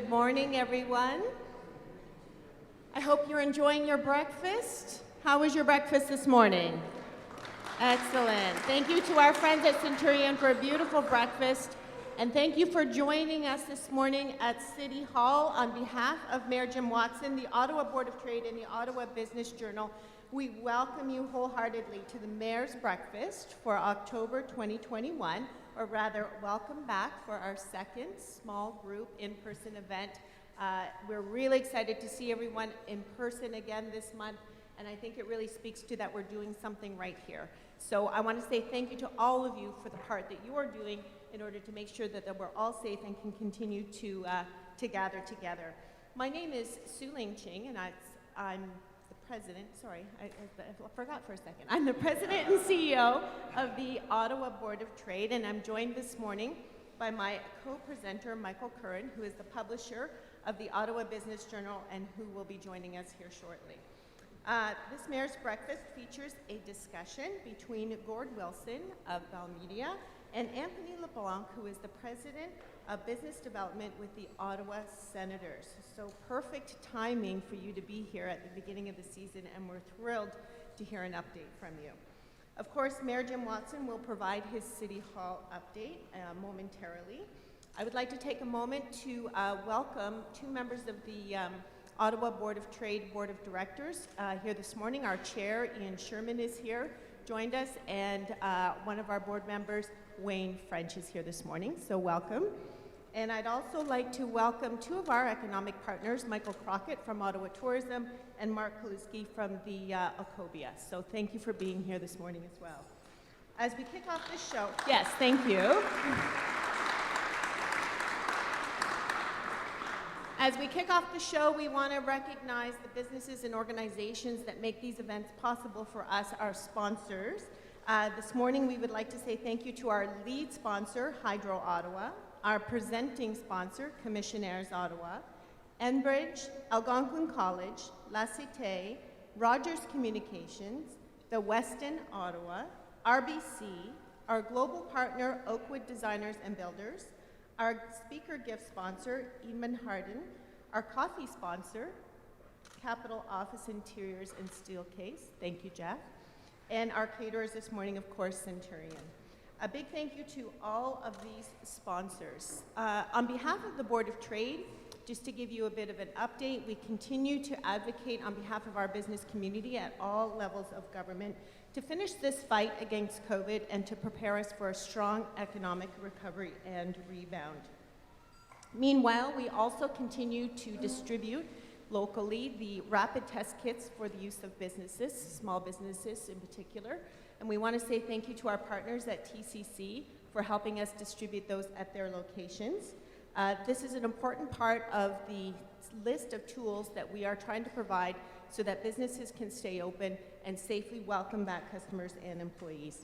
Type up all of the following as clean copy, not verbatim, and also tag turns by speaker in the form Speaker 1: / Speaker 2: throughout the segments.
Speaker 1: Good morning, everyone. I hope you're enjoying your breakfast. How was your breakfast this morning? Excellent. Thank you to our friends at Centurion for a beautiful breakfast. And thank you for joining us this morning at City Hall on behalf of Mayor Jim Watson, the Ottawa Board of Trade, and the Ottawa Business Journal. We welcome you wholeheartedly to the Mayor's Breakfast for October 2021, or rather, welcome back for our second small group in-person event. We're really excited to see everyone in person again this month, and I think it really speaks to that we're doing something right here. So I want to say thank you to all of you for the part that you are doing in order to make sure that we're all safe and can continue to gather together. My name is Su Ling Ching, and I'm the president, sorry, I forgot for a second. I'm the president and CEO of the Ottawa Board of Trade, and I'm joined this morning by my co-presenter, Michael Curran, who is the publisher of the Ottawa Business Journal and who will be joining us here shortly. This Mayor's Breakfast features a discussion between Gord Wilson of Bell Media and Anthony LeBlanc, who is the president of business development with the Ottawa Senators. So perfect timing for you to be here at the beginning of the season, and we're thrilled to hear an update from you. Of course, Mayor Jim Watson will provide his City Hall update momentarily. I would like to take a moment to welcome two members of the Ottawa Board of Trade Board of Directors here this morning. Our chair, Ian Sherman, is here, joined us, and one of our board members, Wayne French, is here this morning, so welcome. And I'd also like to welcome two of our economic partners, Michael Crockett from Ottawa Tourism and Mark Kaluski from the Ocobia. So thank you for being here this morning as well. As we kick off the show, yes, thank you. As we kick off the show, we want to recognize the businesses and organizations that make these events possible for us, our sponsors. This morning, we would like to say thank you to our lead sponsor, Hydro Ottawa, our presenting sponsor, Commissionaires Ottawa, Enbridge, Algonquin College, La Cité, Rogers Communications, the Westin Ottawa, RBC, our global partner, Oakwood Designers and Builders, our speaker gift sponsor, Eamon Harden, our coffee sponsor, Capital Office Interiors and Steelcase, thank you, Jeff, and our caterers this morning, of course, Centurion. A big thank you to all of these sponsors. On behalf of the Board of Trade, just to give you a bit of an update, we continue to advocate on behalf of our business community at all levels of government to finish this fight against COVID and to prepare us for a strong economic recovery and rebound. Meanwhile, we also continue to distribute locally the rapid test kits for the use of businesses, small businesses in particular. And we want to say thank you to our partners at TCC for helping us distribute those at their locations. This is an important part of the list of tools that we are trying to provide so that businesses can stay open and safely welcome back customers and employees.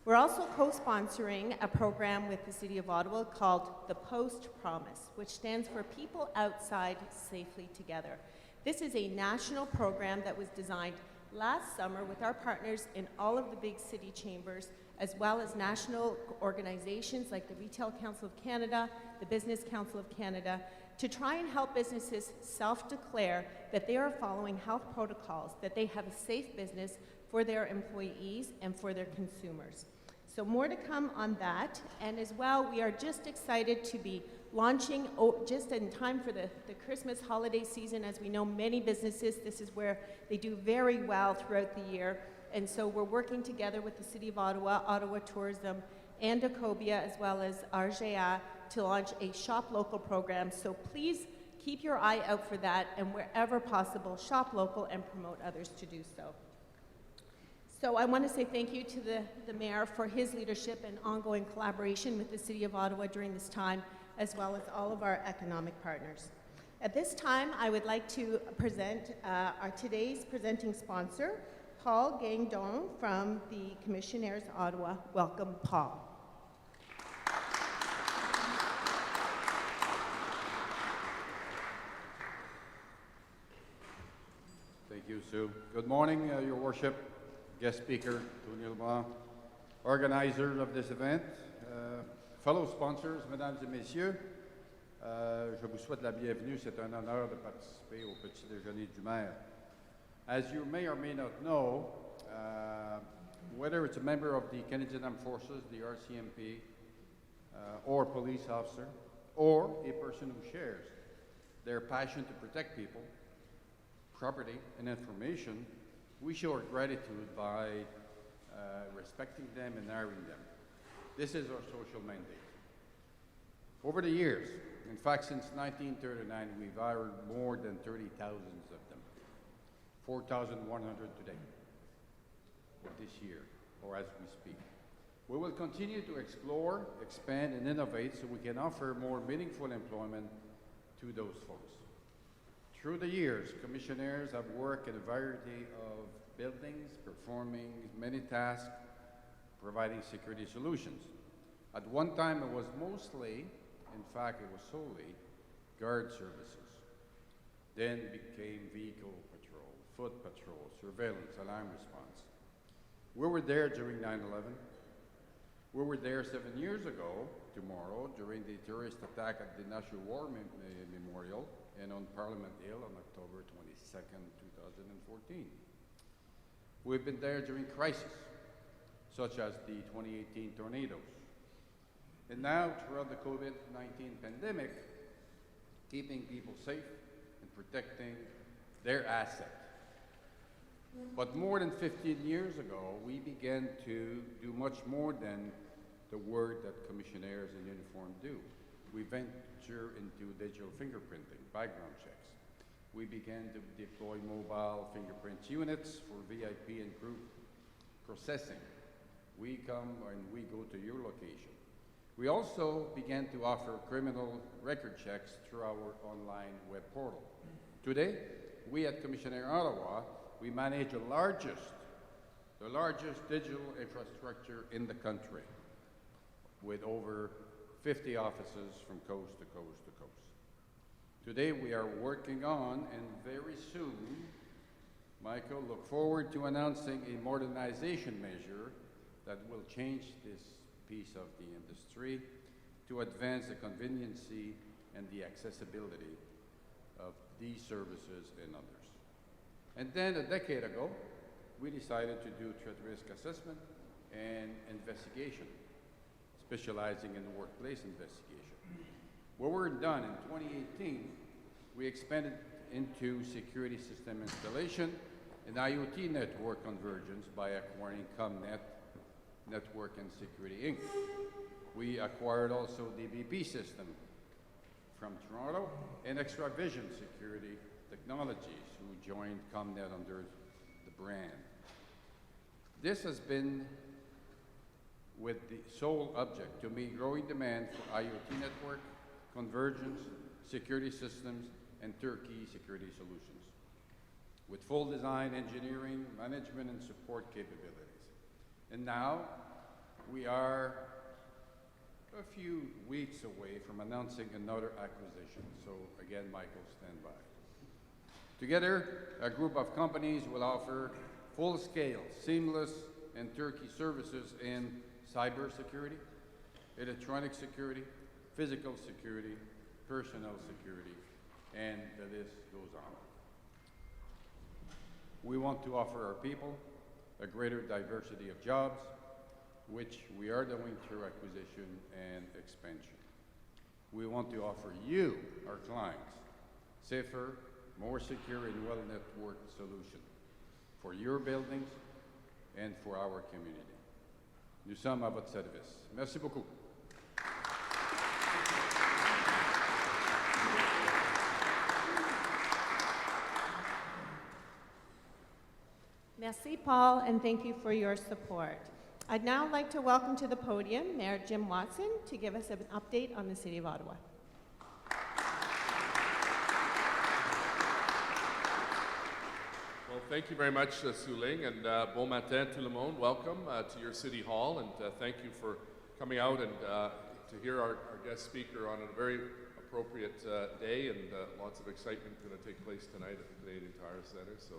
Speaker 1: We're also co-sponsoring a program with the City of Ottawa called the Post Promise, which stands for People Outside Safely Together. This is a national program that was designed last summer with our partners in all of the big city chambers, as well as national organizations like the Retail Council of Canada, the Business Council of Canada, to try and help businesses self-declare that they are following health protocols, that they have a safe business for their employees and for their consumers. So more to come on that. And as well, we are just excited to be launching just in time for the Christmas holiday season. As we know, many businesses, this is where they do very well throughout the year. And so we're working together with the City of Ottawa, Ottawa Tourism, and Ocobia, as well as RGA, to launch a Shop Local program. So please keep your eye out for that, and wherever possible, shop local and promote others to do so. So I want to say thank you to the Mayor for his leadership and ongoing collaboration with the City of Ottawa during this time, as well as all of our economic partners. At this time, I would like to present our today's presenting sponsor, Paul Gangdon from the Commissionaires Ottawa. Welcome, Paul.
Speaker 2: Thank you, Sue. Good morning, Your Worship, guest speaker, Tony LeBlanc, organizers of this event, fellow sponsors, mesdames et messieurs. Je vous souhaite la bienvenue. C'est un honneur de participer au petit déjeuner du maire. As you may or may not know, whether it's a member of the Canadian Armed Forces, the RCMP, or a police officer, or a person who shares their passion to protect people, property, and information, we show our gratitude by respecting them and honoring them. This is our social mandate. Over the years, in fact, since 1939, we've hired more than 30,000 of them, 4,100 today, or this year, or as we speak. We will continue to explore, expand, and innovate so we can offer more meaningful employment to those folks. Through the years, commissionaires have worked in a variety of buildings, performing many tasks, providing security solutions. At one time, it was mostly, in fact, it was solely guard services. Then it became vehicle patrol, foot patrol, surveillance, alarm response. We were there during 9/11. We were there 7 years ago, tomorrow, during the terrorist attack at the National War Memorial and on Parliament Hill on October 22nd, 2014. We've been there during crises, such as the 2018 tornadoes. And now, throughout the COVID-19 pandemic, keeping people safe and protecting their asset. But more than 15 years ago, we began to do much more than the work that commissionaires in uniform do. We venture into digital fingerprinting, background checks. We began to deploy mobile fingerprint units for VIP and group processing. We come and we go to your location. We also began to offer criminal record checks through our online web portal. Today, we at Commissioner Ottawa, we manage the largest digital infrastructure in the country with over 50 offices from coast to coast to coast. Today, we are working on, and very soon, Michael, look forward to announcing a modernization measure that will change this piece of the industry to advance the conveniency and the accessibility of these services and others. And then a decade ago, we decided to do threat risk assessment and investigation, specializing in workplace investigation. When we're done in 2018, we expanded into security system installation and IoT network convergence by acquiring ComNet Network and Security Inc. We acquired also the BP system from Toronto and Extravision Security Technologies, who joined ComNet under the brand. This has been with the sole object to meet growing demand for IoT network, convergence, security systems, and turnkey security solutions, with full design, engineering, management, and support capabilities. And now, we are a few weeks away from announcing another acquisition. So again, Michael, stand by. Together, a group of companies will offer full-scale, seamless, and turnkey services in cybersecurity, electronic security, physical security, personnel security, and the list goes on. We want to offer our people a greater diversity of jobs, which we are doing through acquisition and expansion. We want to offer you, our clients, safer, more secure and well-networked solution for your buildings and for our community. Nous sommes à votre service. Merci beaucoup.
Speaker 1: Merci, Paul, and thank you for your support. I'd now like to welcome to the podium Mayor Jim Watson to give us an update on the City of Ottawa.
Speaker 3: Well, thank you very much, Sue Ling, and bon matin tout le monde. Welcome to your City Hall, and thank you for coming out and to hear our guest speaker on a very appropriate day, and lots of excitement going to take place tonight at the Canadian Tire Centre. So,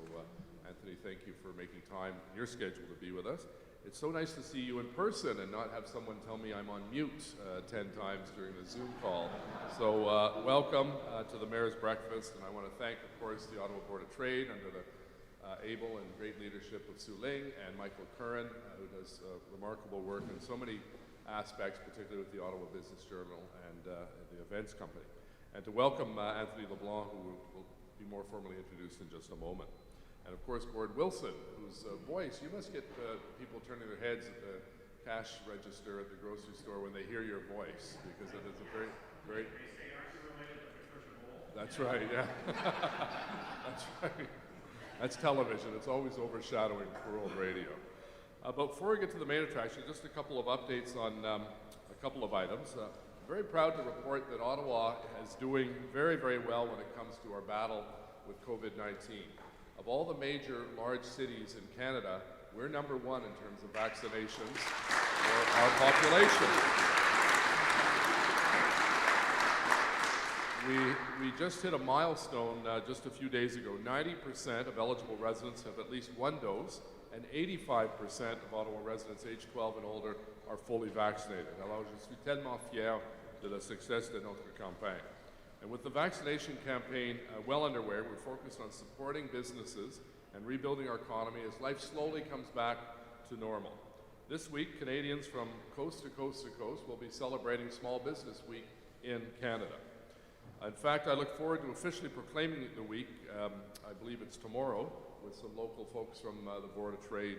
Speaker 3: Anthony, thank you for making time in your schedule to be with us. it's so nice to see you in person and not have someone tell me I'm on mute 10 times during the Zoom call. So welcome to the Mayor's Breakfast, and I want to thank, of course, the Ottawa Board of Trade under the able and great leadership of Sue Ling and Michael Curran, who does remarkable work in so many aspects, particularly with the Ottawa Business Journal and the events company. And to welcome Anthony LeBlanc, who will be more formally introduced in just a moment. And of course, Gord Wilson, whose voice, you must get people turning their heads at the cash register at the grocery store when they hear your voice, because it is a very, very... That's right, yeah. That's right. That's television. It's always overshadowing world radio. But before we get to the main attraction, just a couple of updates on a couple of items. Very proud to report that Ottawa is doing very, very well when it comes to our battle with COVID-19. Of all the major large cities in Canada, we're #1 in terms of vaccinations for our population. We just hit a milestone just a few days ago. 90% of eligible residents have at least one dose, and 85% of Ottawa residents aged 12 and older are fully vaccinated. Alors, je suis tellement fier de la success de notre campagne. And with the vaccination campaign well underway, we're focused on supporting businesses and rebuilding our economy as life slowly comes back to normal. This week, Canadians from coast to coast to coast will be celebrating Small Business Week in Canada. In fact, I look forward to officially proclaiming the week, I believe it's tomorrow, with some local folks from the Board of Trade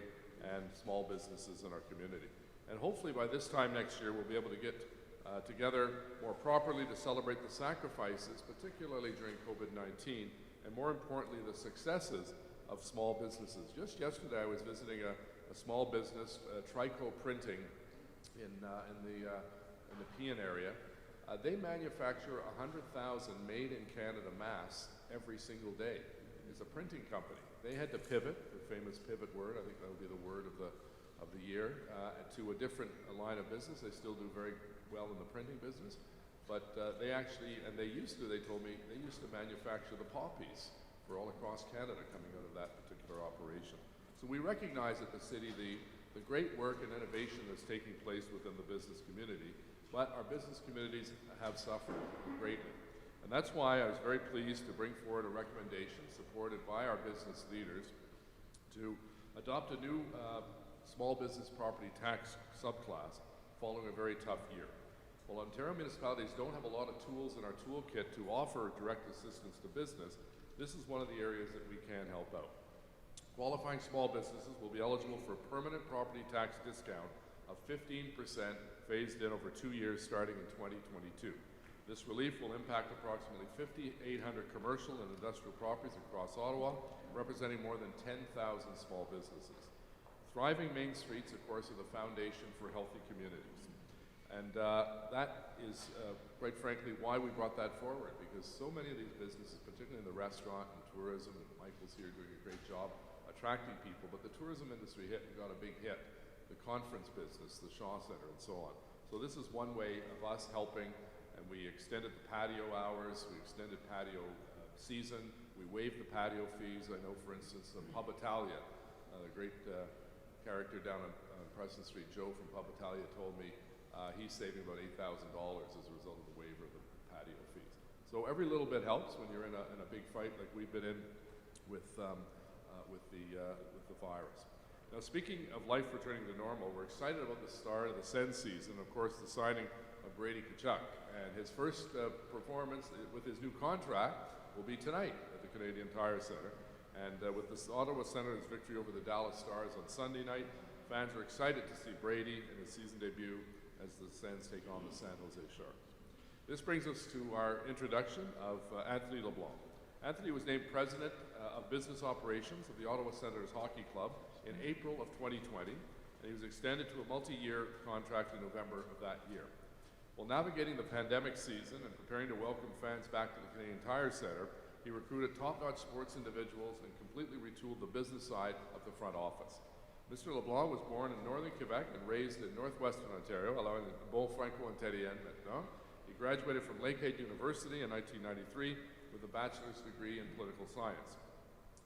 Speaker 3: and small businesses in our community. And hopefully by this time next year, we'll be able to get together more properly to celebrate the sacrifices, particularly during COVID-19, and more importantly, the successes of small businesses. Just yesterday, I was visiting a small business, Trico Printing, in the Pean area. They manufacture 100,000 made-in-Canada masks every single day. It's a printing company. They had to pivot, the famous pivot word, I think that would be the word of the year, to a different line of business. They still do very well in the printing business, but they told me, they used to manufacture the poppies for all across Canada coming out of that particular operation. So we recognize at the city the great work and innovation that's taking place within the business community, but our business communities have suffered greatly. And that's why I was very pleased to bring forward a recommendation supported by our business leaders to adopt a new small business property tax subclass following a very tough year. While Ontario municipalities don't have a lot of tools in our toolkit to offer direct assistance to business, this is one of the areas that we can help out. Qualifying small businesses will be eligible for a permanent property tax discount of 15% phased in over 2 years starting in 2022. This relief will impact approximately 5,800 commercial and industrial properties across Ottawa, representing more than 10,000 small businesses. Thriving main streets, of course, are the foundation for healthy communities. And that is, quite frankly, why we brought that forward, because so many of these businesses, particularly in the restaurant and tourism, and Michael's here doing a great job attracting people, but the tourism industry got a big hit. The conference business, the Shaw Centre, and so on. So this is one way of us helping, and we extended the patio hours, we extended patio season, we waived the patio fees. I know, for instance, Pub Italia, the great character down on Preston Street, Joe from Pub Italia, told me he's saving about $8,000 as a result of the waiver of the patio fees. So every little bit helps when you're in a big fight like we've been in with the virus. Now, speaking of life returning to normal, we're excited about the start of the Sens season, of course, the signing of Brady Tkachuk. And his first performance with his new contract will be tonight at the Canadian Tire Centre. And with the Ottawa Senators' victory over the Dallas Stars on Sunday night, fans are excited to see Brady in his season debut as the Sens take on the San Jose Sharks. This brings us to our introduction of Anthony LeBlanc. Anthony was named President of Business Operations of the Ottawa Senators Hockey Club in April of 2020, and he was extended to a multi-year contract in November of that year. While navigating the pandemic season and preparing to welcome fans back to the Canadian Tire Centre, he recruited top-notch sports individuals and completely retooled the business side of the front office. Mr. LeBlanc was born in northern Quebec and raised in northwestern Ontario, allowing the bon franco-ontarienne maintenant. He graduated from Lakehead University in 1993 with a bachelor's degree in political science.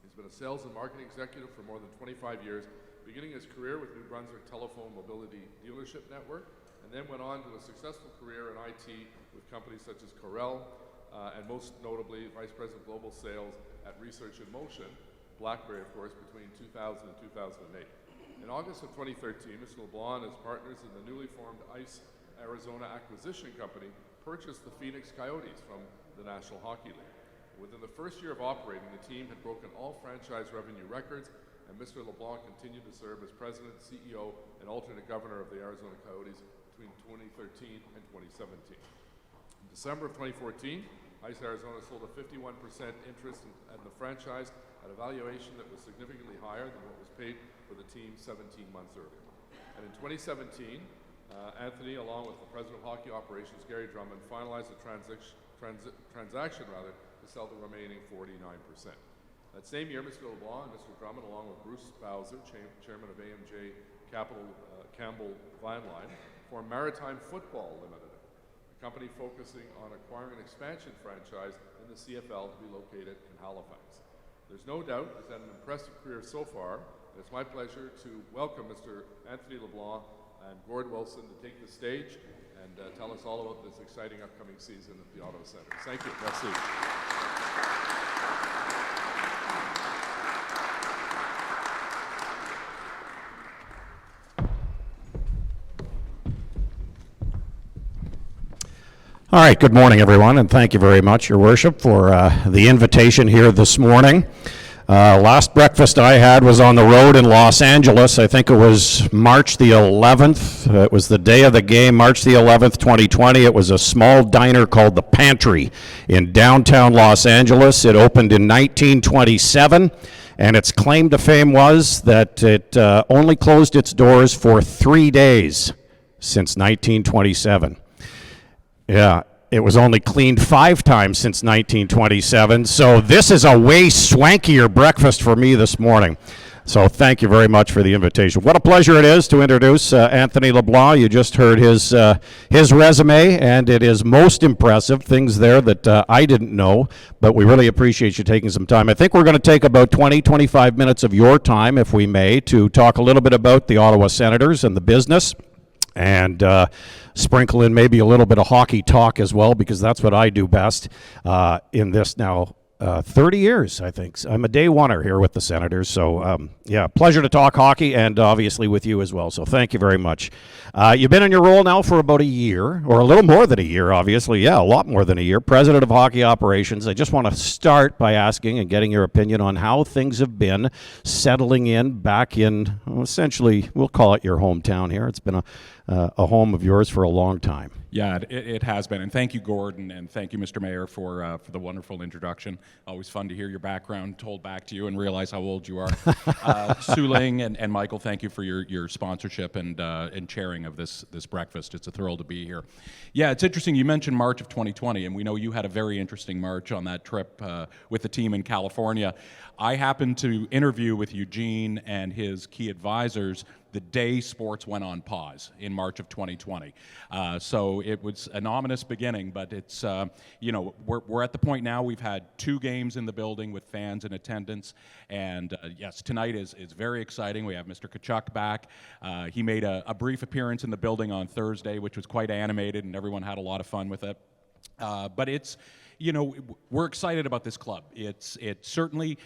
Speaker 3: He's been a sales and marketing executive for more than 25 years beginning his career with New Brunswick Telephone Mobility Dealership Network, and then went on to a successful career in IT with companies such as Corel, and most notably Vice President of Global Sales at Research in Motion, BlackBerry, of course, between 2000 and 2008. In August of 2013, Mr. LeBlanc and his partners in the newly formed ICE Arizona Acquisition Company purchased the Phoenix Coyotes from the National Hockey League. Within the first year of operating, the team had broken all franchise revenue records, and Mr. LeBlanc continued to serve as president, CEO, and alternate governor of the Arizona Coyotes between 2013 and 2017. In December of 2014, ICE Arizona sold a 51% interest in the franchise at a valuation that was significantly higher than what was paid for the team 17 months earlier. And in 2017, Anthony, along with the president of hockey operations, Gary Drummond, finalized the transaction to sell the remaining 49%. That same year, Mr. LeBlanc and Mr. Drummond, along with Bruce Bowser, chairman of AMJ Campbell Van Line, formed Maritime Football Limited, a company focusing on acquiring an expansion franchise in the CFL to be located in Halifax. There's no doubt he's had an impressive career so far, and it's my pleasure to welcome Mr. Anthony LeBlanc and Gord Wilson to take the stage and tell us all about this exciting upcoming season at the Ottawa Senators. Thank you. Merci.
Speaker 4: All right, good morning, everyone, and thank you very much, Your Worship, for the invitation here this morning. Last breakfast I had was on the road in Los Angeles. I think it was March the 11th. It was the day of the game, March the 11th, 2020. It was a small diner called The Pantry in downtown Los Angeles. It opened in 1927, and its claim to fame was that it only closed its doors for 3 days since 1927. Yeah, it was only cleaned 5 times since 1927, so this is a way swankier breakfast for me this morning. So thank you very much for the invitation. What a pleasure it is to introduce Anthony LeBlanc. You just heard his resume, and it is most impressive, things there that I didn't know, but we really appreciate you taking some time. I think we're going to take about 20-25 minutes of your time, if we may, to talk a little bit about the Ottawa Senators and the business, and sprinkle in maybe a little bit of hockey talk as well, because that's what I do best in this now 30 years, I think. I'm a day oneer here with the Senators, so yeah, pleasure to talk hockey, and obviously with you as well, so thank you very much. You've been in your role now for about a year, or a little more than a year, obviously. Yeah, a lot more than a year. President of Hockey Operations. I just want to start by asking and getting your opinion on how things have been settling in back in, well, essentially, we'll call it your hometown here. It's been a home of yours for a long time.
Speaker 5: Yeah, it has been, and thank you, Gordon, and thank you, Mr. Mayor, for the wonderful introduction. Always fun to hear your background told back to you and realize how old you are. Su Ling and Michael, thank you for your sponsorship and chairing of this breakfast. It's a thrill to be here. Yeah, it's interesting. You mentioned March of 2020, and we know you had a very interesting March on that trip with the team in California. I happened to interview with Eugene and his key advisors the day sports went on pause in March of 2020. So it was an ominous beginning, but it's, you know, we're at the point now we've had 2 games in the building with fans in attendance, and yes, tonight is very exciting. We have Mr. Tkachuk back. He made a brief appearance in the building on Thursday, which was quite animated, and everyone had a lot of fun with it. But it's, you know, we're excited about this club. It's certainly,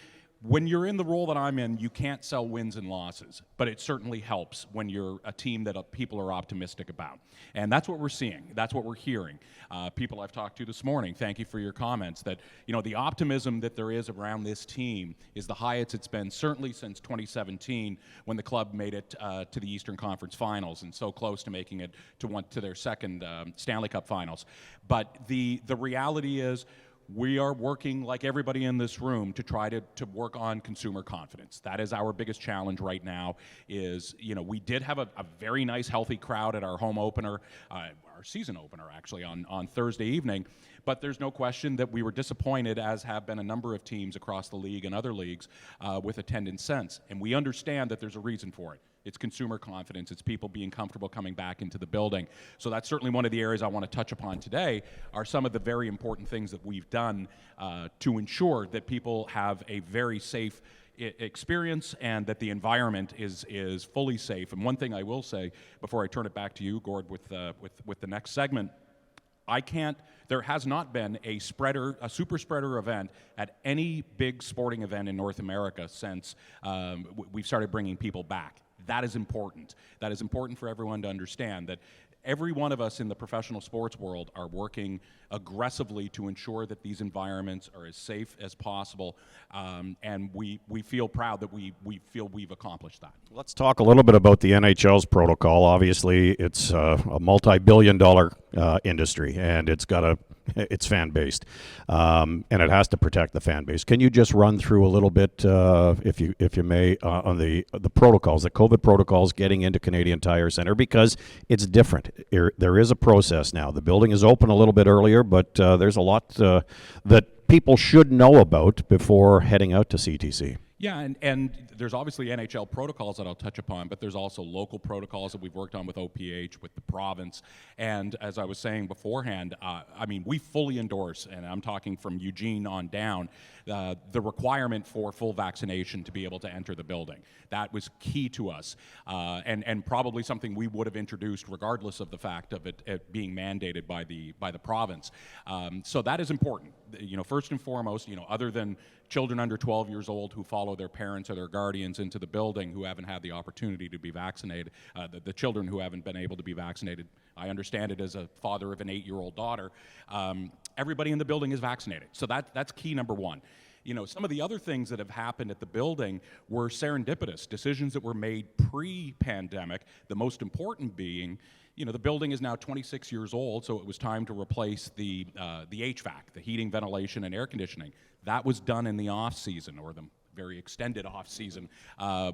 Speaker 5: when you're in the role that I'm in, you can't sell wins and losses, but it certainly helps when you're a team that people are optimistic about. And that's what we're seeing. That's what we're hearing. People I've talked to this morning, thank you for your comments, that, you know, the optimism that there is around this team is the highest it's been certainly since 2017, when the club made it to the Eastern Conference Finals and so close to making it to their second Stanley Cup Finals. But the reality is, we are working, like everybody in this room, to try to work on consumer confidence. That is our biggest challenge right now. Is, you know, we did have a very nice, healthy crowd at our home opener, our season opener actually, on Thursday evening. But there's no question that we were disappointed, as have been a number of teams across the league and other leagues, with attendance since. And we understand that there's a reason for it. It's consumer confidence. It's people being comfortable coming back into the building. So that's certainly one of the areas I want to touch upon today, are some of the very important things that we've done to ensure that people have a very safe experience and that the environment is fully safe. And one thing I will say before I turn it back to you, Gord, with the next segment, there has not been a super spreader event at any big sporting event in North America since we've started bringing people back. That is important. That is important for everyone to understand that every one of us in the professional sports world are working aggressively to ensure that these environments are as safe as possible, and we feel proud that we feel we've accomplished that.
Speaker 4: Let's talk a little bit about the NHL's protocol. Obviously, it's a multi-billion-dollar industry, and it's fan-based, and it has to protect the fan base. Can you just run through a little bit, if you may, on the protocols, the COVID protocols getting into Canadian Tire Centre, because it's different. There is a process now. The building is open a little bit earlier, but there's a lot that people should know about before heading out to CTC.
Speaker 5: Yeah, and there's obviously NHL protocols that I'll touch upon, but there's also local protocols that we've worked on with OPH, with the province. And as I was saying beforehand, I mean, we fully endorse, and I'm talking from Eugene on down, the requirement for full vaccination to be able to enter the building. That was key to us, and probably something we would have introduced regardless of the fact of it being mandated by the province. So that is important. You know, first and foremost, you know, other than children under 12 years old who follow their parents or their guardians into the building who haven't had the opportunity to be vaccinated, the children who haven't been able to be vaccinated, I understand it as a father of an 8-year-old daughter, everybody in the building is vaccinated. So that's key number one. You know, some of the other things that have happened at the building were serendipitous, decisions that were made pre-pandemic, the most important being, you know, the building is now 26 years old, so it was time to replace the HVAC, the heating, ventilation, and air conditioning. That was done in the off-season, or the very extended off-season,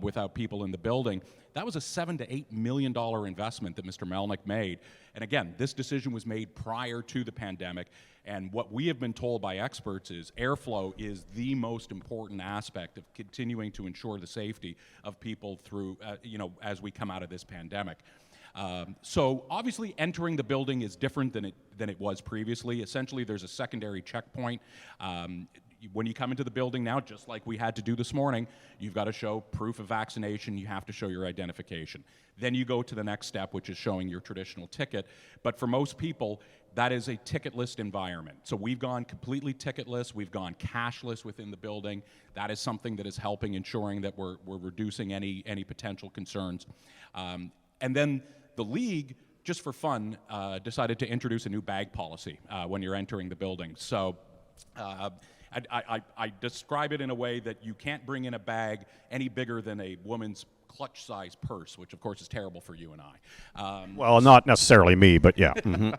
Speaker 5: without people in the building. That was a $7 to $8 million investment that Mr. Melnick made. And again, this decision was made prior to the pandemic, and what we have been told by experts is airflow is the most important aspect of continuing to ensure the safety of people through, you know, as we come out of this pandemic. So obviously entering the building is different than it was previously. Essentially, there's a secondary checkpoint. When you come into the building now, just like we had to do this morning, you've got to show proof of vaccination. You have to show your identification. Then you go to the next step, which is showing your traditional ticket. But for most people, that is a ticketless environment. So we've gone completely ticketless. We've gone cashless within the building. That is something that is helping ensuring that we're reducing any potential concerns. And then the league, just for fun, decided to introduce a new bag policy when you're entering the building. So I describe it in a way that you can't bring in a bag any bigger than a woman's clutch-sized purse, which of course is terrible for you and I.
Speaker 4: Well, not necessarily me, but yeah. Mm-hmm.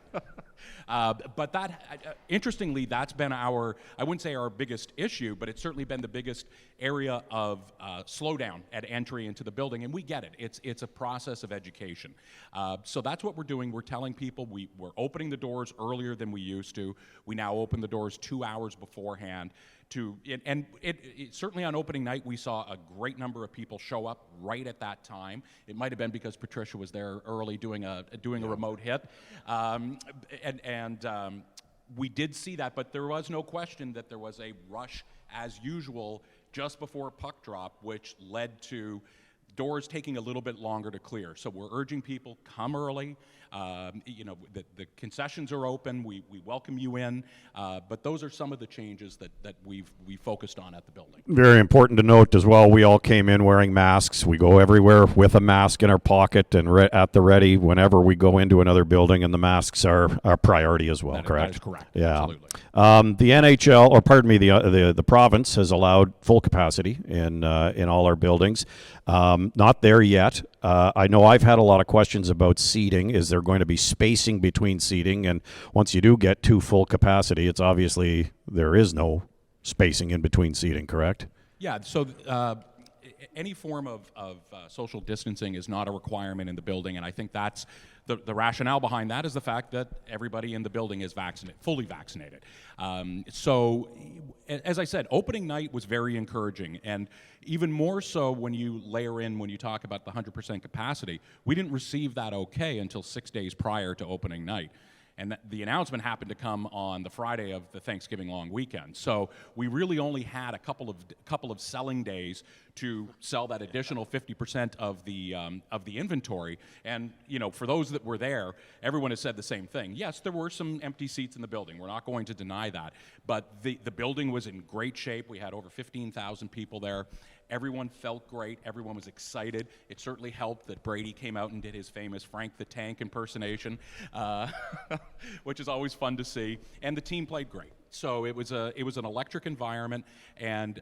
Speaker 5: But that, interestingly, that's been I wouldn't say our biggest issue, but it's certainly been the biggest area of slowdown at entry into the building, and we get it. It's a process of education. So that's what we're doing. We're telling people we're opening the doors earlier than we used to. We now open the doors 2 hours beforehand. Certainly on opening night, we saw a great number of people show up right at that time. It might have been because Patricia was there early doing a remote hit, and we did see that. But there was no question that there was a rush, as usual, just before puck drop, which led to doors taking a little bit longer to clear. So we're urging people, come early. You know, the concessions are open. We welcome you in. But those are some of the changes that we focused on at the building.
Speaker 4: Very important to note as well, we all came in wearing masks. We go everywhere with a mask in our pocket and at the ready whenever we go into another building, and the masks are our priority as well, correct?
Speaker 5: That is correct.
Speaker 4: Yeah.
Speaker 5: Absolutely.
Speaker 4: The NHL, or pardon me, the province has allowed full capacity in all our buildings. Not there yet. I know I've had a lot of questions about seating. Is there going to be spacing between seating? And once you do get to full capacity, it's obviously there is no spacing in between seating, correct?
Speaker 5: Yeah, so any form of social distancing is not a requirement in the building, and I think that's the rationale behind that is the fact that everybody in the building is fully vaccinated. So, as I said, opening night was very encouraging, and even more so when you talk about the 100% capacity, we didn't receive that okay until 6 days prior to opening night. And the announcement happened to come on the Friday of the Thanksgiving long weekend. So we really only had a couple of selling days to sell that additional 50% of the inventory. And for those that were there, everyone has said the same thing. Yes, there were some empty seats in the building. We're not going to deny that. But the building was in great shape. We had over 15,000 people there. Everyone felt great. Everyone was excited. It certainly helped that Brady came out and did his famous Frank the Tank impersonation, which is always fun to see. And the team played great. So it was an electric environment. And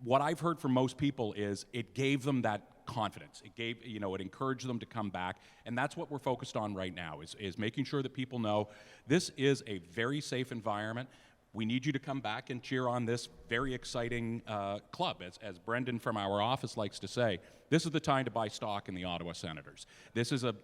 Speaker 5: what I've heard from most people is it gave them that confidence. It encouraged them to come back. And that's what we're focused on right now is making sure that people know this is a very safe environment. We need you to come back and cheer on this very exciting club. As Brendan from our office likes to say, this is the time to buy stock in the Ottawa Senators. This is at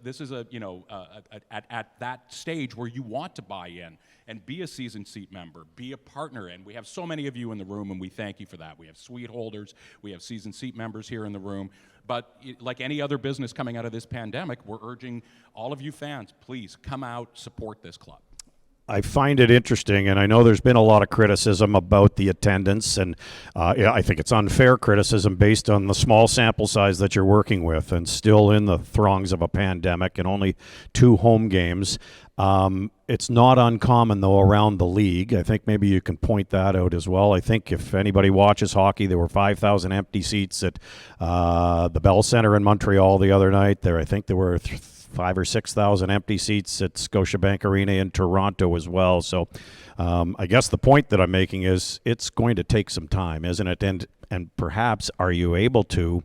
Speaker 5: that stage where you want to buy in and be a season seat member, be a partner. And we have so many of you in the room, and we thank you for that. We have suite holders, we have season seat members here in the room. But like any other business coming out of this pandemic, we're urging all of you fans, please come out, support this club.
Speaker 4: I find it interesting, and I know there's been a lot of criticism about the attendance, and I think it's unfair criticism based on the small sample size that you're working with, and still in the throngs of a pandemic and only 2 home games. It's not uncommon, though, around the league. I think maybe you can point that out as well. I think if anybody watches hockey, there were 5,000 empty seats at the Bell Centre in Montreal the other night. I think there were 5,000 or 6,000 empty seats at Scotiabank Arena in Toronto as well. So I guess the point that I'm making is it's going to take some time, isn't it? And perhaps are you able to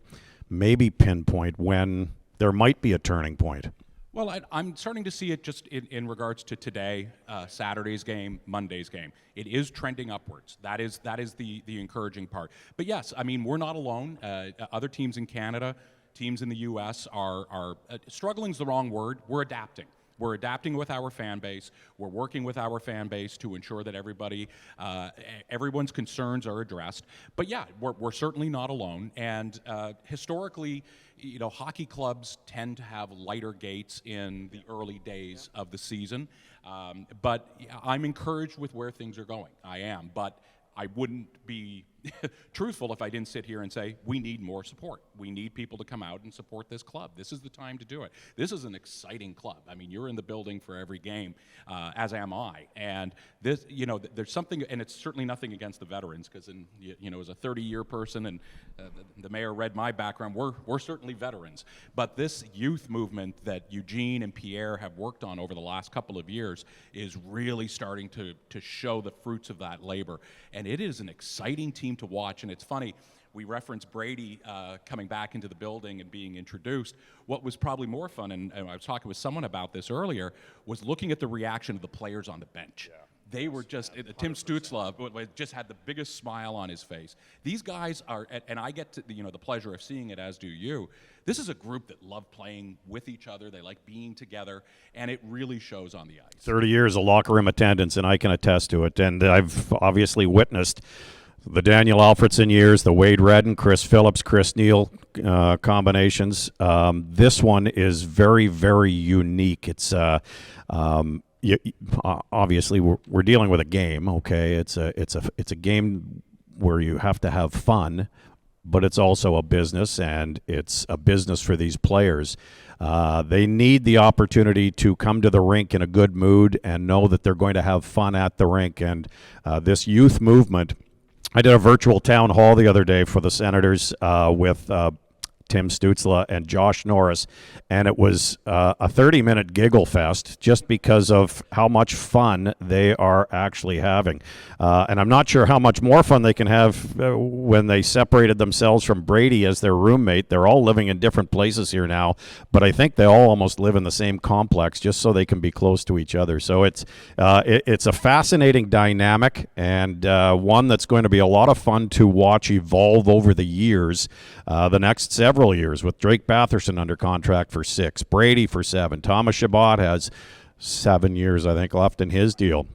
Speaker 4: maybe pinpoint when there might be a turning point?
Speaker 5: Well, I'm starting to see it just in regards to today, Saturday's game, Monday's game. It is trending upwards. That is the encouraging part. But yes, I mean, we're not alone. Other teams in Canada, teams in the U.S. are struggling is the wrong word. We're adapting. We're adapting with our fan base. We're working with our fan base to ensure that everyone's concerns are addressed. But yeah, we're certainly not alone. And historically, hockey clubs tend to have lighter gates in the early days of the season. But I'm encouraged with where things are going. I am. But I wouldn't be truthful if I didn't sit here and say, we need more support. We need people to come out and support this club. This is the time to do it. This is an exciting club. I mean, you're in the building for every game, as am I. And this, there's something, and it's certainly nothing against the veterans, because, as a 30-year person, and the mayor read my background, we're certainly veterans. But this youth movement that Eugene and Pierre have worked on over the last couple of years is really starting to show the fruits of that labor. And it is an exciting team to watch. And it's funny, we referenced Brady coming back into the building and being introduced. What was probably more fun, and I was talking with someone about this earlier, was looking at the reaction of the players on the bench. Yeah. They were just, Tim Stützle just had the biggest smile on his face. These guys are, and I get to, the pleasure of seeing it, as do you. This is a group that love playing with each other. They like being together, and it really shows on the ice. 30
Speaker 4: years of locker room attendance, and I can attest to it. And I've obviously witnessed the Daniel Alfredson years, the Wade Redden, Chris Phillips, Chris Neal combinations. This one is very, very unique. It's obviously we're dealing with a game. Okay, it's a game where you have to have fun, but it's also a business, and it's a business for these players. They need the opportunity to come to the rink in a good mood and know that they're going to have fun at the rink. And this youth movement, I did a virtual town hall the other day for the Senators with Tim Stützle and Josh Norris, and it was a 30-minute giggle fest just because of how much fun they are actually having. And I'm not sure how much more fun they can have when they separated themselves from Brady as their roommate. They're all living in different places here now, but I think they all almost live in the same complex just so they can be close to each other. So it's a fascinating dynamic, and one that's going to be a lot of fun to watch evolve over the years, the next several years, with Drake Batherson under contract for 6, Brady for 7. Thomas Chabot has 7 years, I think, left in his deal.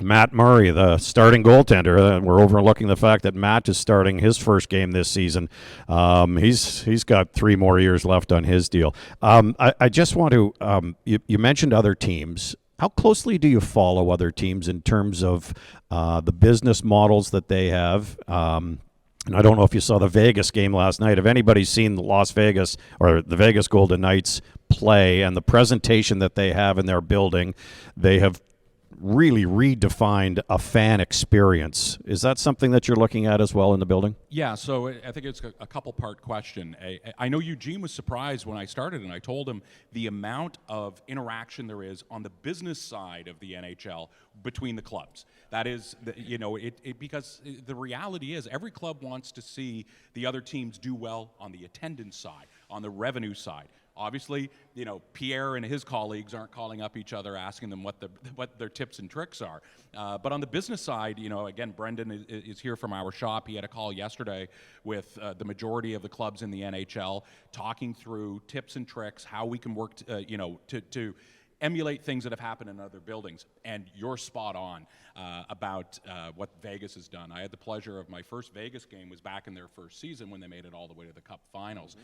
Speaker 4: Matt Murray, the starting goaltender, we're overlooking the fact that Matt is starting his first game this season. He's got 3 more years left on his deal. I just want to, you mentioned other teams. How closely do you follow other teams in terms of the business models that they have? And I don't know if you saw the Vegas game last night. If anybody's seen the Las Vegas or the Vegas Golden Knights play and the presentation that they have in their building, they have really redefined a fan experience. Is that something that you're looking at as well in the building?
Speaker 5: Yeah, so I think it's a couple-part question. I know Eugene was surprised when I started, and I told him the amount of interaction there is on the business side of the NHL between the clubs. That is, because the reality is every club wants to see the other teams do well on the attendance side, on the revenue side. Obviously, Pierre and his colleagues aren't calling up each other asking them what their tips and tricks are. But on the business side, again, Brendan is here from our shop. He had a call yesterday with the majority of the clubs in the NHL, talking through tips and tricks, how we can work, to emulate things that have happened in other buildings. And you're spot on about what Vegas has done. I had the pleasure of my first Vegas game was back in their first season when they made it all the way to the Cup Finals.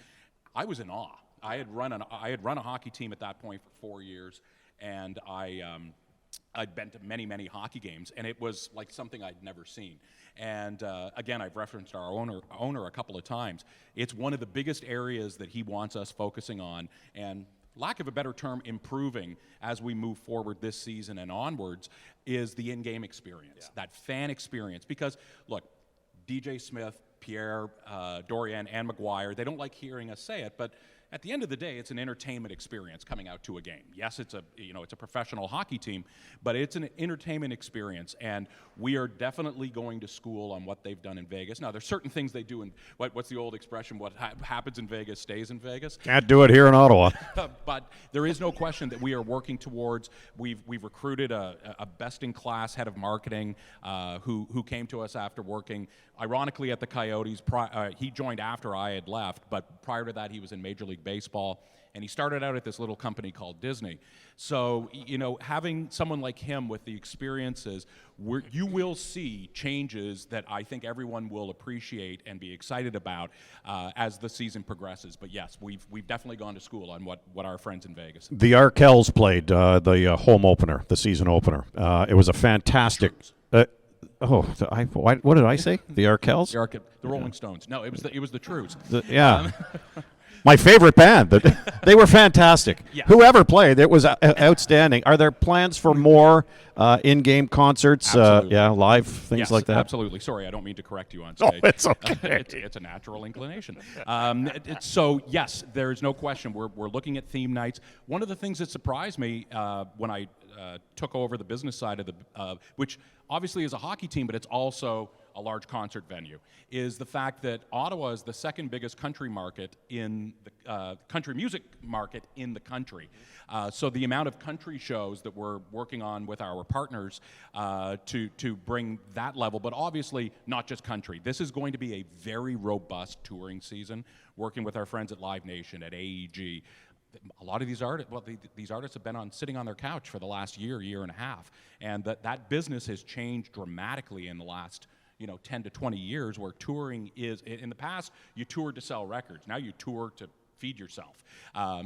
Speaker 5: I was in awe. I had run a hockey team at that point for 4 years, and I'd been to many, many hockey games, and it was like something I'd never seen. And again, I've referenced our owner a couple of times. It's one of the biggest areas that he wants us focusing on, and lack of a better term, improving as we move forward this season and onwards, is the in-game experience, that fan experience. Because, look, DJ Smith, Pierre, Dorian, and McGuire, they don't like hearing us say it, but at the end of the day, it's an entertainment experience coming out to a game. Yes, it's a professional hockey team, but it's an entertainment experience, and we are definitely going to school on what they've done in Vegas. Now, there's certain things they do in what's the old expression? What happens in Vegas stays in Vegas.
Speaker 4: Can't do it here in Ottawa.
Speaker 5: But there is no question that we are working towards. We've recruited a best-in-class head of marketing who came to us after working, ironically, at the Coyotes. He joined after I had left, but prior to that, he was in Major League Baseball, and he started out at this little company called Disney. So, having someone like him with the experiences, you will see changes that I think everyone will appreciate and be excited about as the season progresses. But yes, we've definitely gone to school on what our friends in Vegas.
Speaker 4: The Arkells played the home opener, the season opener. It was a fantastic. What did I say? The Arkells?
Speaker 5: The Rolling Stones. No, it was the Trues.
Speaker 4: My favorite band. They were fantastic.
Speaker 5: Yeah.
Speaker 4: Whoever played, it was outstanding. Are there plans for more in-game concerts? Live things like that?
Speaker 5: Absolutely. Sorry, I don't mean to correct you on stage.
Speaker 4: Oh, it's okay.
Speaker 5: It's a natural inclination. So yes, there is no question. We're looking at theme nights. One of the things that surprised me when I took over the business side of the, which obviously is a hockey team, but it's also a large concert venue, is the fact that Ottawa is the second biggest country market in the country music market in the country. So the amount of country shows that we're working on with our partners to bring that level, but obviously not just country. This is going to be a very robust touring season, working with our friends at Live Nation, at AEG. A lot of these artists, these artists have been sitting on their couch for the last year and a half, and that business has changed dramatically in the last 10 to 20 years, where touring is, in the past, you toured to sell records. Now you tour to feed yourself.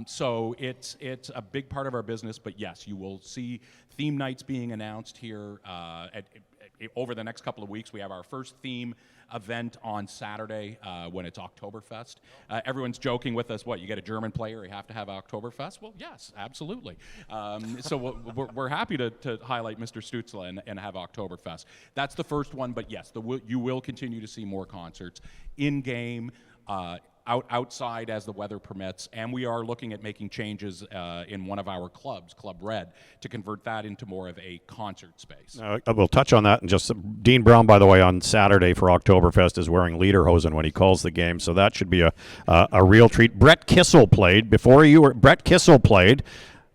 Speaker 5: So it's a big part of our business, but yes, you will see theme nights being announced here over the next couple of weeks. We have our first theme event on Saturday when it's Oktoberfest. Everyone's joking with us, you get a German player, you have to have Oktoberfest? Well, yes, absolutely. So we're happy to highlight Mr. Stützle and have Oktoberfest. That's the first one, but yes, you will continue to see more concerts in-game, outside as the weather permits, and we are looking at making changes in one of our clubs, Club Red, to convert that into more of a concert space.
Speaker 4: We'll touch on that in just Dean Brown, by the way, on Saturday for Oktoberfest is wearing lederhosen when he calls the game, so that should be a real treat. Brett Kissel played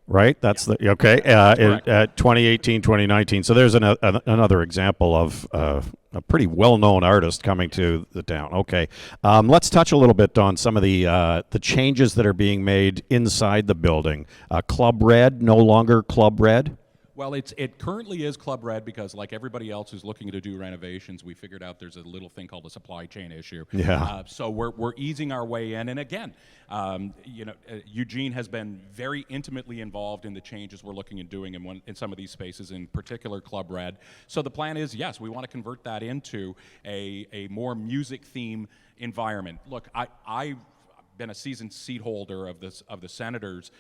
Speaker 4: right? That's the okay. At 2018, 2019. So there's another example of a pretty well-known artist coming to the town. Okay, let's touch a little bit on some of the changes that are being made inside the building. Club Red, no longer Club Red.
Speaker 5: Well, it currently is Club Red because, like everybody else who's looking to do renovations, we figured out there's a little thing called a supply chain issue.
Speaker 4: Yeah.
Speaker 5: So we're easing our way in, and again, Eugene has been very intimately involved in the changes we're looking at doing in some of these spaces, in particular Club Red. So the plan is, yes, we want to convert that into a more music theme environment. Look, I've been a season seat holder of the Senators.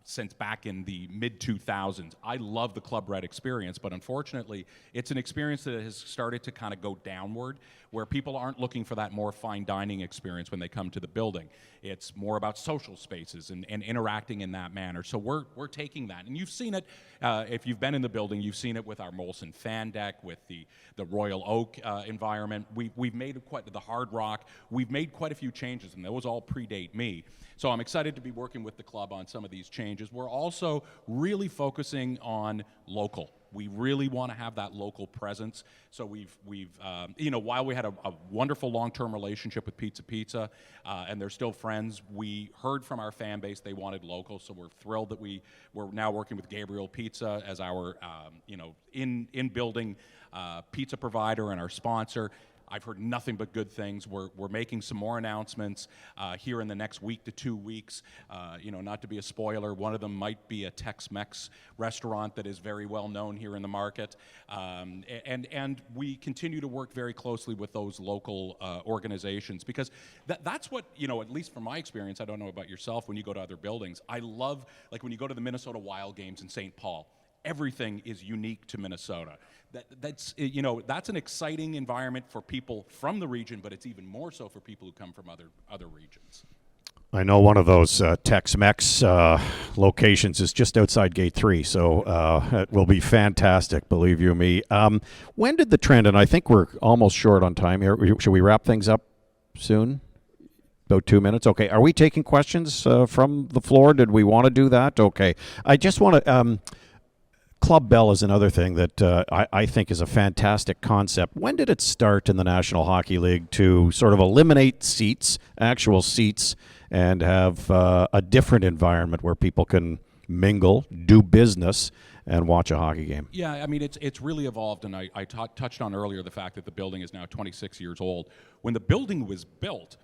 Speaker 5: Since back in the mid-2000s. I love the Club Red experience, but unfortunately, it's an experience that has started to kind of go downward, where people aren't looking for that more fine dining experience when they come to the building. It's more about social spaces and interacting in that manner. So we're taking that, and you've seen it, if you've been in the building, you've seen it with our Molson fan deck, with the Royal Oak environment. We've made the Hard Rock. We've made quite a few changes, and those all predate me. So I'm excited to be working with the club on some of these changes. We're also really focusing on local. We really want to have that local presence. So we've while we had a wonderful long-term relationship with Pizza, and they're still friends, we heard from our fan base they wanted local. So we're thrilled that we're now working with Gabriel Pizza as our in-building pizza provider and our sponsor. I've heard nothing but good things. We're making some more announcements here in the next week to 2 weeks. Not to be a spoiler, one of them might be a Tex-Mex restaurant that is very well known here in the market. And we continue to work very closely with those local organizations, because that's what, at least from my experience, I don't know about yourself, when you go to other buildings, I love, like when you go to the Minnesota Wild games in St. Paul, everything is unique to Minnesota. That's an exciting environment for people from the region, but it's even more so for people who come from other regions.
Speaker 4: I know one of those Tex-Mex locations is just outside Gate 3, so it will be fantastic, believe you me. When did the trend, and I think we're almost short on time here, should we wrap things up soon? About 2 minutes? Okay. Are we taking questions from the floor? Did we want to do that? Okay. I just want to... Club Bell is another thing that I think is a fantastic concept. When did it start in the National Hockey League to sort of eliminate actual seats, and have a different environment where people can mingle, do business, and watch a hockey game?
Speaker 5: Yeah, I mean, it's really evolved, and I touched on earlier the fact that the building is now 26 years old. When the building was built,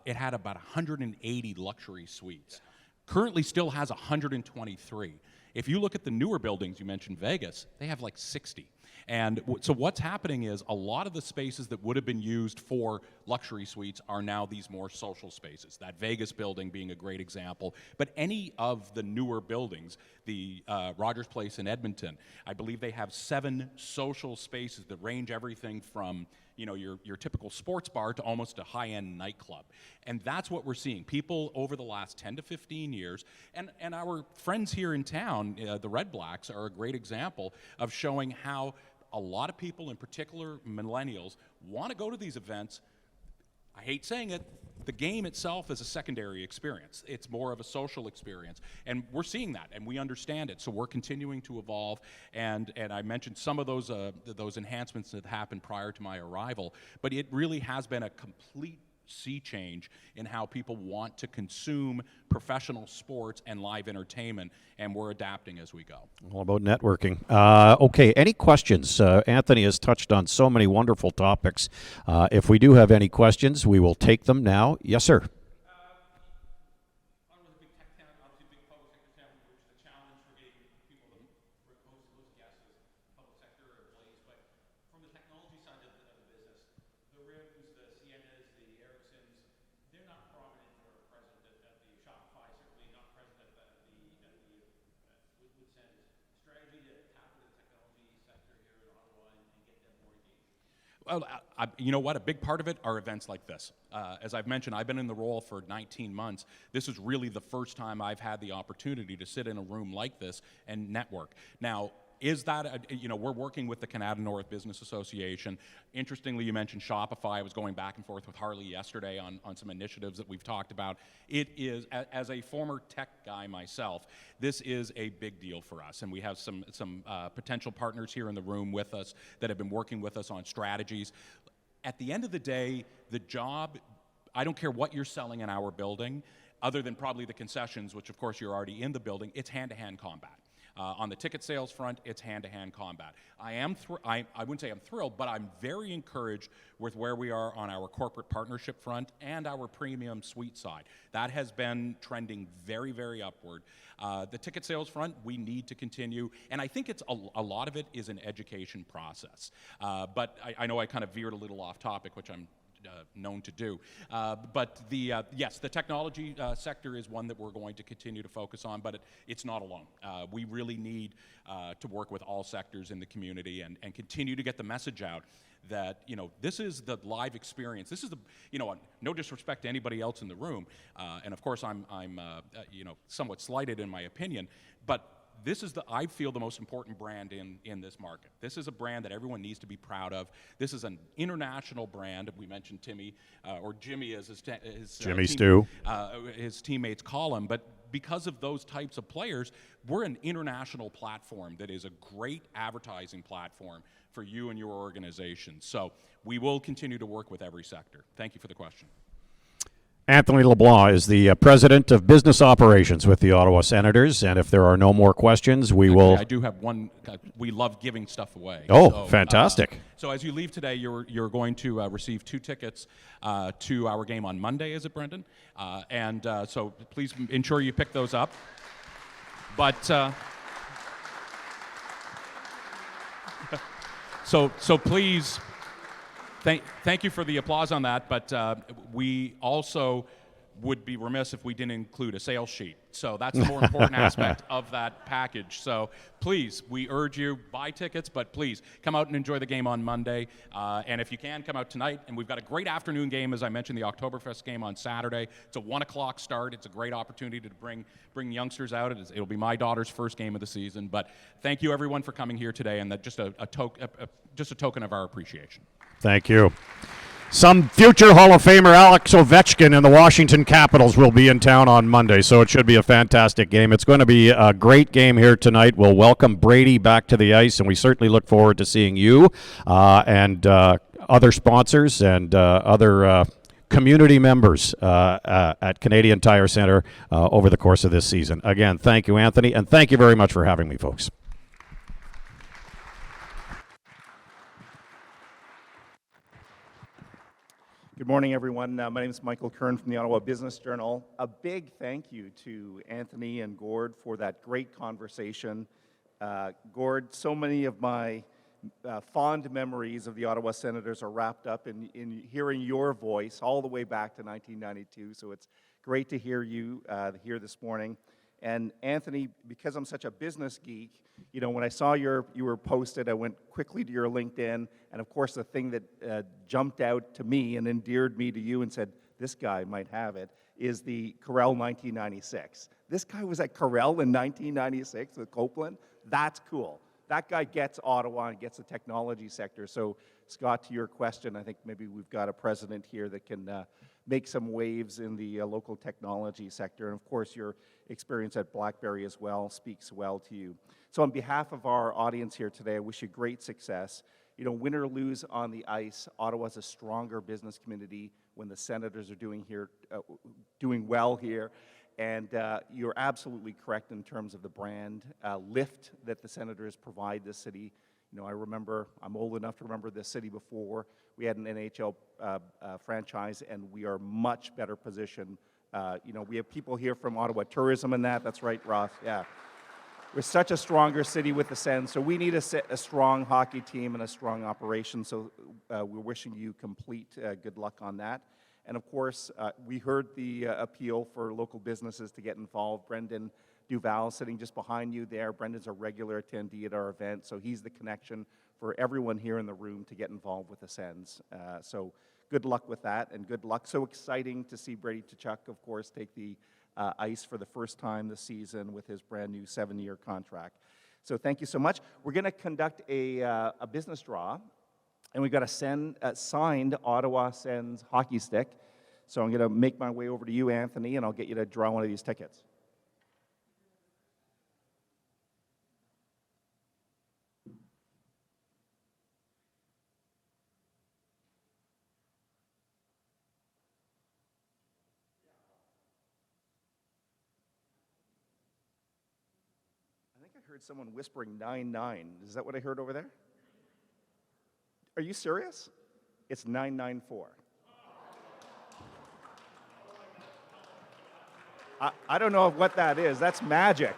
Speaker 5: it had about 180 luxury suites. Currently still has 123. If you look at the newer buildings, you mentioned Vegas, they have like 60. And so what's happening is a lot of the spaces that would have been used for luxury suites are now these more social spaces, that Vegas building being a great example. But any of the newer buildings, the Rogers Place in Edmonton, I believe they have 7 social spaces that range everything from your typical sports bar to almost a high-end nightclub. And that's what we're seeing. People over the last 10 to 15 years, and our friends here in town, the Red Blacks, are a great example of showing how a lot of people, in particular millennials, want to go to these events. I hate saying it, the game itself is a secondary experience. It's more of a social experience. And we're seeing that, and we understand it. So we're continuing to evolve. And I mentioned some of those enhancements that happened prior to my arrival. But it really has been a complete sea change in how people want to consume professional sports and live entertainment, and we're adapting as we go.
Speaker 4: All about networking. Okay, any questions? Anthony has touched on so many wonderful topics. If we do have any questions, we will take them now. Yes, sir.
Speaker 5: Well, you know what? A big part of it are events like this. As I've mentioned, I've been in the role for 19 months. This is really the first time I've had the opportunity to sit in a room like this and network. Now, is that, we're working with the Canada North Business Association. Interestingly, you mentioned Shopify. I was going back and forth with Harley yesterday on some initiatives that we've talked about. It is, as a former tech guy myself, this is a big deal for us. And we have some potential partners here in the room with us that have been working with us on strategies. At the end of the day, the job, I don't care what you're selling in our building, other than probably the concessions, which of course you're already in the building, it's hand-to-hand combat. On the ticket sales front, it's hand-to-hand combat. I wouldn't say I'm thrilled, but I'm very encouraged with where we are on our corporate partnership front and our premium suite side. That has been trending very, very upward. The ticket sales front, we need to continue, and I think it's a lot of it is an education process. But I know I kind of veered a little off topic, which I'm known to do. But yes, the technology sector is one that we're going to continue to focus on, but it's not alone. We really need to work with all sectors in the community and continue to get the message out that, you know, this is the live experience. This is the, you know, no disrespect to anybody else in the room, and of course I'm you know, somewhat slighted in my opinion, but this is I feel the most important brand in this market. This is a brand that everyone needs to be proud of. This is an international brand. We mentioned Timmy, or Jimmy as his
Speaker 4: Jimmy Stu.
Speaker 5: His teammates call him, but because of those types of players, we're an international platform that is a great advertising platform for you and your organization. So we will continue to work with every sector. Thank you for the question.
Speaker 4: Anthony LeBlanc is the president of business operations with the Ottawa Senators, and if there are no more questions, we will.
Speaker 5: I do have one. We love giving stuff away.
Speaker 4: Oh,
Speaker 5: so,
Speaker 4: fantastic!
Speaker 5: So as you leave today, you're going to receive 2 tickets to our game on Monday. Is it, Brendan? And so please ensure you pick those up. But so please. Thank you for the applause on that, but we also would be remiss if we didn't include a sales sheet. So that's the more important aspect of that package. So please, we urge you, buy tickets, but please come out and enjoy the game on Monday. And if you can, come out tonight. And we've got a great afternoon game, as I mentioned, the Oktoberfest game on Saturday. It's a 1 o'clock start. It's a great opportunity to bring youngsters out. It'll be my daughter's first game of the season. But thank you, everyone, for coming here today, and that just a token of our appreciation.
Speaker 4: Thank you. Some future Hall of Famer Alex Ovechkin and the Washington Capitals will be in town on Monday, so it should be a fantastic game. It's going to be a great game here tonight. We'll welcome Brady back to the ice, and we certainly look forward to seeing you and other sponsors and other community members at Canadian Tire Centre over the course of this season. Again, thank you, Anthony, and thank you very much for having me, folks.
Speaker 6: Good morning, everyone. My name is Michael Kern from the Ottawa Business Journal. A big thank you to Anthony and Gord for that great conversation. Gord, so many of my fond memories of the Ottawa Senators are wrapped up in hearing your voice all the way back to 1992, so it's great to hear you here this morning. And Anthony, because I'm such a business geek, you know, when I saw you were posted, I went quickly to your LinkedIn, and of course the thing that jumped out to me and endeared me to you and said, this guy might have it, is the Corel 1996. This guy was at Corel in 1996 with Copeland. That's cool. That guy gets Ottawa and gets the technology sector. So, Scott, to your question, I think maybe we've got a president here that can make some waves in the local technology sector. And of course, your experience at BlackBerry as well speaks well to you. So on behalf of our audience here today, I wish you great success. You know, win or lose on the ice, Ottawa's a stronger business community when the Senators are doing well here. And you're absolutely correct in terms of the brand lift that the Senators provide this city. You know, I'm old enough to remember this city before we had an NHL franchise, and we are much better positioned. You know, we have people here from Ottawa Tourism and that's right, Ross, yeah. We're such a stronger city with the Sens, so we need a strong hockey team and a strong operation, so we're wishing you complete good luck on that. And of course, we heard the appeal for local businesses to get involved. Brendan Duval sitting just behind you there. Brendan's a regular attendee at our event, so he's the connection for everyone here in the room to get involved with the Sens. So good luck with that, and good luck. So exciting to see Brady Tkachuk, of course, take the ice for the first time this season with his brand new 7-year contract. So thank you so much. We're going to conduct a business draw, and we've got a signed Ottawa Sens hockey stick. So I'm going to make my way over to you, Anthony, and I'll get you to draw one of these tickets. I think I I heard someone whispering 9-9. Is that what I heard over there? Are you serious? It's 994. I don't know what that is. That's magic.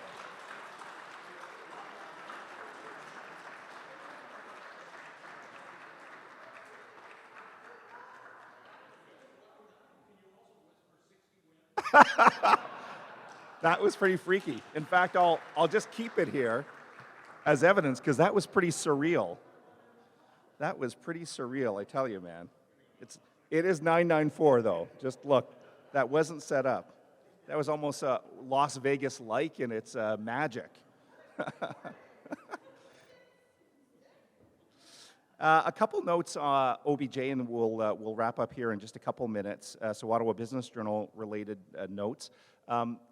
Speaker 6: That was pretty freaky. In fact, I'll just keep it here as evidence because that was pretty surreal. That was pretty surreal, I tell you, man. It is 994 though. Just look, that wasn't set up. That was almost Las Vegas-like in its magic. A couple notes, OBJ, and we'll wrap up here in just a couple minutes. So Ottawa Business Journal related notes.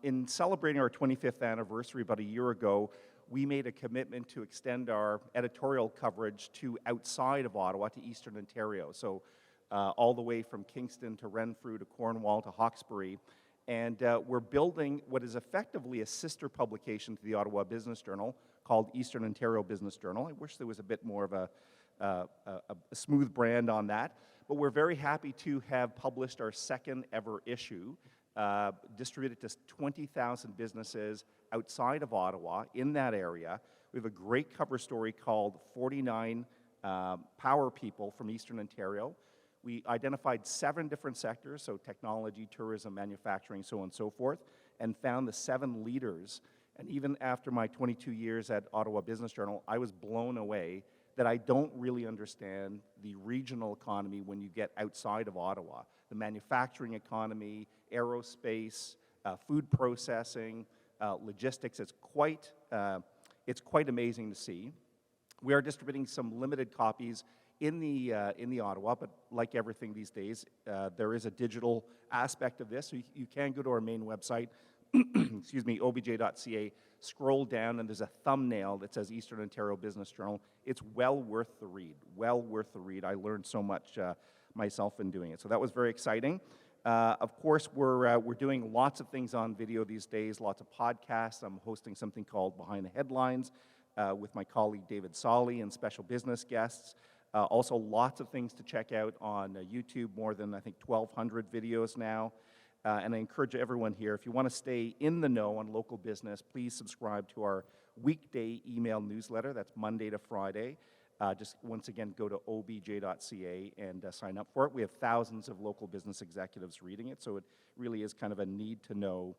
Speaker 6: In celebrating our 25th anniversary about a year ago, we made a commitment to extend our editorial coverage to outside of Ottawa, to Eastern Ontario. So all the way from Kingston to Renfrew to Cornwall to Hawkesbury. And we're building what is effectively a sister publication to the Ottawa Business Journal called Eastern Ontario Business Journal. I wish there was a bit more of a smooth brand on that. But we're very happy to have published our second ever issue, distributed to 20,000 businesses outside of Ottawa in that area. We have a great cover story called 49 Power People from Eastern Ontario. We identified 7 different sectors, so technology, tourism, manufacturing, so on and so forth, and found the 7 leaders. And even after my 22 years at Ottawa Business Journal, I was blown away that I don't really understand the regional economy when you get outside of Ottawa. The manufacturing economy, aerospace, food processing, logistics, it's quite amazing to see. We are distributing some limited copies in the Ottawa, but like everything these days, there is a digital aspect of this. So you can go to our main website, excuse me, obj.ca, scroll down, and there's a thumbnail that says Eastern Ontario Business Journal. It's well worth the read, well worth the read. I learned so much myself in doing it. So that was very exciting. Of course, we're doing lots of things on video these days, lots of podcasts. I'm hosting something called Behind the Headlines with my colleague David Solly and special business guests. Also, lots of things to check out on YouTube, more than, I think, 1,200 videos now. And I encourage everyone here, if you want to stay in the know on local business, please subscribe to our weekday email newsletter. That's Monday to Friday. Just once again, go to obj.ca and sign up for it. We have thousands of local business executives reading it, so it really is kind of a need-to-know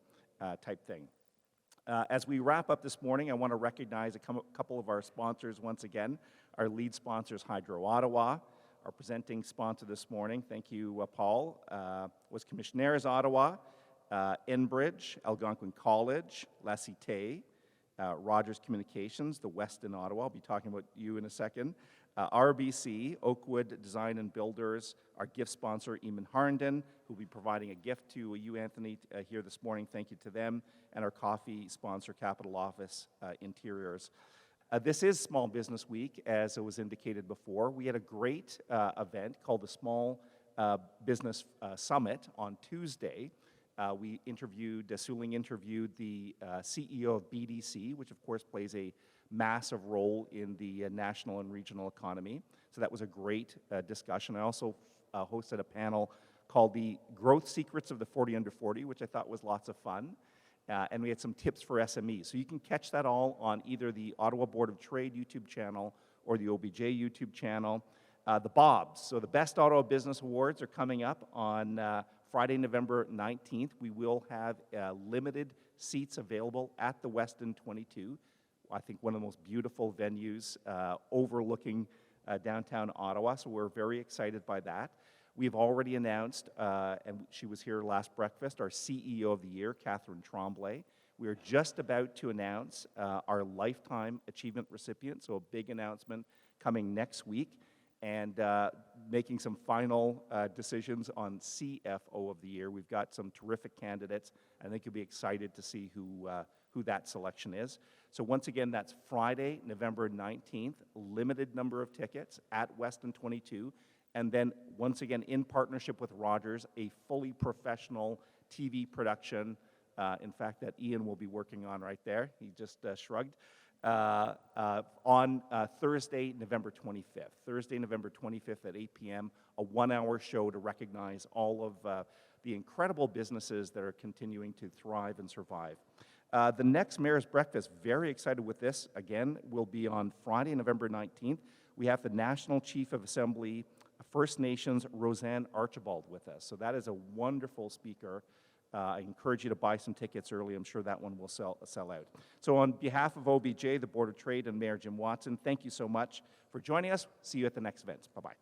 Speaker 6: type thing. As we wrap up this morning, I want to recognize a couple of our sponsors once again. Our lead sponsors, Hydro Ottawa. Our presenting sponsor this morning, thank you, Paul, was Commissionaires Ottawa, Enbridge, Algonquin College, La Cité, Rogers Communications, the Westin Ottawa. I'll be talking about you in a second. RBC, Oakwood Design and Builders, our gift sponsor, Eamon Harnden, who will be providing a gift to you, Anthony, here this morning. Thank you to them. And our coffee sponsor, Capital Office Interiors. This is Small Business Week, as it was indicated before. We had a great event called the Small Business Summit on Tuesday. Suling interviewed the CEO of BDC, which of course plays a massive role in the national and regional economy. So that was a great discussion. I also hosted a panel called the Growth Secrets of the 40 Under 40, which I thought was lots of fun. And we had some tips for SMEs. So you can catch that all on either the Ottawa Board of Trade YouTube channel or the OBJ YouTube channel. The Bobs, so the Best Ottawa Business Awards are coming up on Friday, November 19th. We will have limited seats available at the Westin 22. I think one of the most beautiful venues overlooking downtown Ottawa, so we're very excited by that. We've already announced, and she was here last breakfast, our CEO of the Year, Catherine Tremblay. We are just about to announce our Lifetime Achievement recipient, so a big announcement coming next week, and making some final decisions on CFO of the Year. We've got some terrific candidates. I think you'll be excited to see who that selection is. So once again, that's Friday, November 19th, limited number of tickets at Westin 22. And then, once again, in partnership with Rogers, a fully professional TV production, in fact, that Ian will be working on right there. He just shrugged. on Thursday, November 25th. Thursday, November 25th at 8 p.m., a 1-hour show to recognize all of the incredible businesses that are continuing to thrive and survive. The next Mayor's Breakfast, very excited with this, again, will be on Friday, November 19th. We have the National Chief of Assembly, First Nations, Roseanne Archibald, with us. So that is a wonderful speaker. I encourage you to buy some tickets early. I'm sure that one will sell out. So on behalf of OBJ, the Board of Trade, and Mayor Jim Watson, thank you so much for joining us. See you at the next event. Bye-bye.